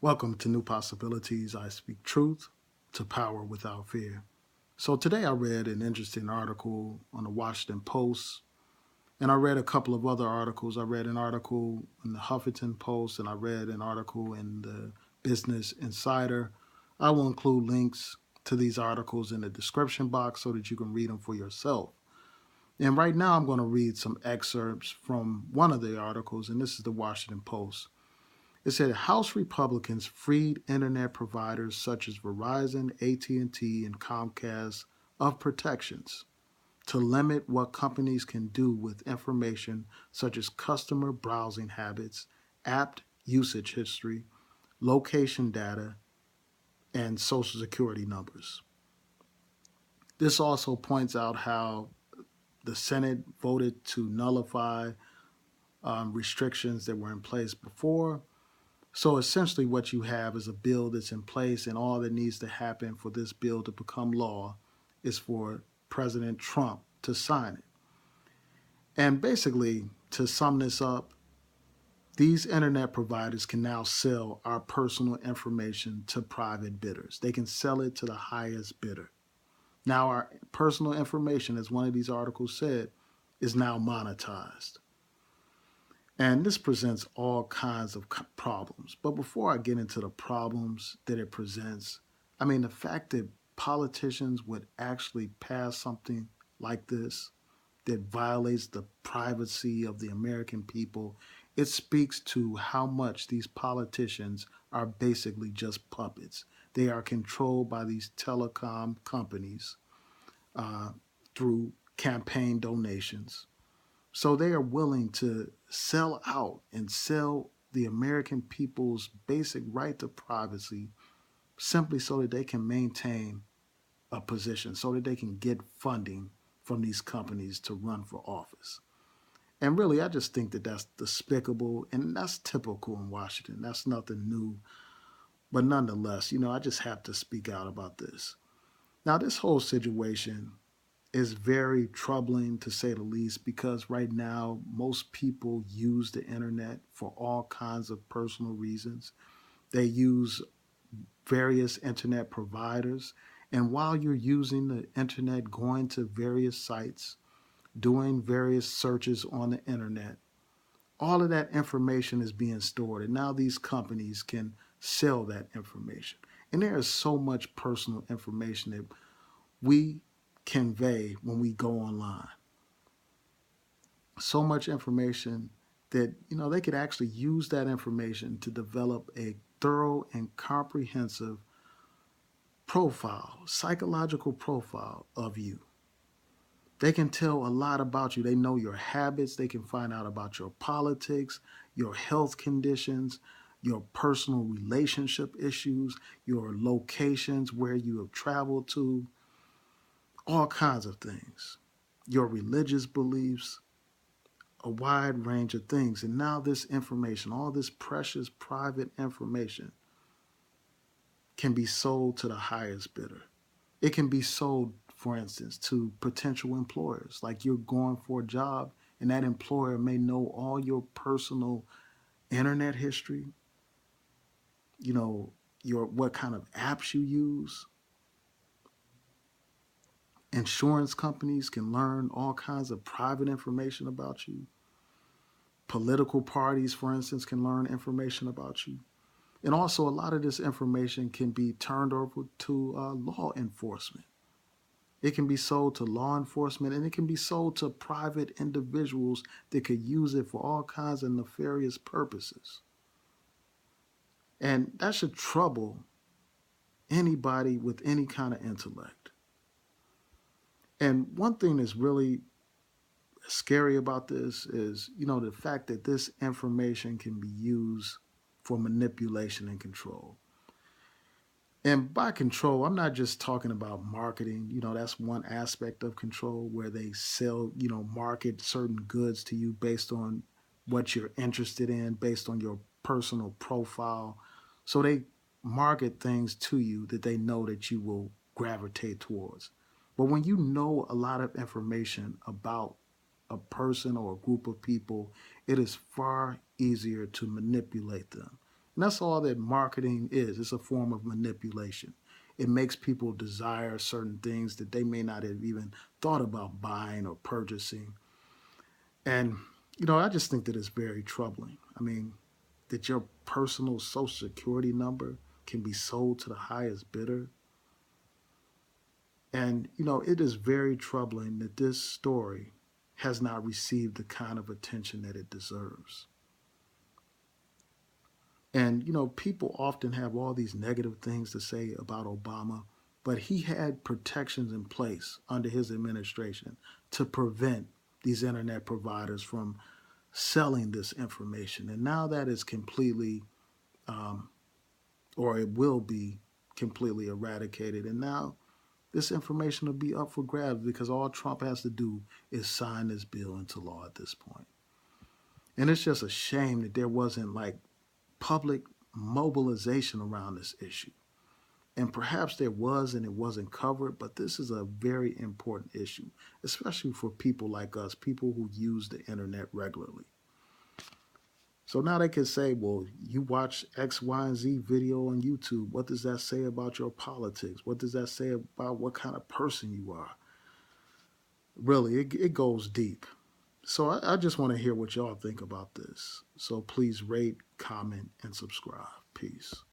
Welcome to New Possibilities. I speak truth to power without fear. So today I read an interesting article on the Washington Post, and I read a couple of other articles. I read an article in the Huffington Post, and I read an article in the Business Insider. I will include links to these articles in the description box so that you can read them for yourself. And right now I'm going to read some excerpts from one of the articles, and this is the Washington Post. It said House Republicans freed internet providers such as Verizon, AT&T, and Comcast of protections to limit what companies can do with information such as customer browsing habits, app usage history, location data, and social security numbers. This also points out how the Senate voted to nullify restrictions that were in place before. So essentially, what you have is a bill that's in place, and all that needs to happen for this bill to become law is for President Trump to sign it. And basically, to sum this up, these internet providers can now sell our personal information to private bidders. They can sell it to the highest bidder. Now, our personal information, as one of these articles said, is now monetized. And this presents all kinds of problems. But before I get into the problems that it presents, I mean, the fact that politicians would actually pass something like this that violates the privacy of the American people, it speaks to how much these politicians are basically just puppets. They are controlled by these telecom companies uh, through campaign donations, so they are willing to sell out and sell the American people's basic right to privacy simply so that they can maintain a position, so that they can get funding from these companies to run for office. And really, I just think that that's despicable and that's typical in Washington. That's nothing new. But nonetheless, I just have to speak out about this. Now, this whole situation is very troubling to say the least because right now most people use the internet for all kinds of personal reasons. They use various internet providers, and while you're using the internet, going to various sites, doing various searches on the internet, all of that information is being stored, and now these companies can sell that information. And there is so much personal information that we convey when we go online. So much information that they could actually use that information to develop a thorough and comprehensive profile, psychological profile of you. They can tell a lot about you. They know your habits. They can find out about your politics, your health conditions, your personal relationship issues, your locations, where you have traveled to, all kinds of things, your religious beliefs, a wide range of things. And now this information, all this precious private information, can be sold to the highest bidder. It can be sold, for instance, to potential employers. Like you're going for a job, and that employer may know all your personal internet history, your what kind of apps you use. Insurance companies can learn all kinds of private information about you. Political parties, for instance, can learn information about you. And also, a lot of this information can be turned over to law enforcement. It can be sold to law enforcement, and it can be sold to private individuals that could use it for all kinds of nefarious purposes. And that should trouble anybody with any kind of intellect. And one thing that's really scary about this is, the fact that this information can be used for manipulation and control. And by control, I'm not just talking about marketing. That's one aspect of control where they sell, market certain goods to you based on what you're interested in, based on your personal profile. So they market things to you that they know that you will gravitate towards. But when you know a lot of information about a person or a group of people, it is far easier to manipulate them. And that's all that marketing is. It's a form of manipulation. It makes people desire certain things that they may not have even thought about buying or purchasing. And, I just think that it's very troubling. I mean, that your personal social security number can be sold to the highest bidder. And, it is very troubling that this story has not received the kind of attention that it deserves. And, people often have all these negative things to say about Obama, but he had protections in place under his administration to prevent these internet providers from selling this information. And now that is completely, um, or it will be completely eradicated. And now this information will be up for grabs because all Trump has to do is sign this bill into law at this point. And it's just a shame that there wasn't like public mobilization around this issue. And perhaps there was and it wasn't covered, but this is a very important issue, especially for people like us, people who use the internet regularly. So now they can say, well, you watch X, Y, and Z video on YouTube. What does that say about your politics? What does that say about what kind of person you are? Really, it goes deep. So I just want to hear what y'all think about this. So please rate, comment, and subscribe. Peace.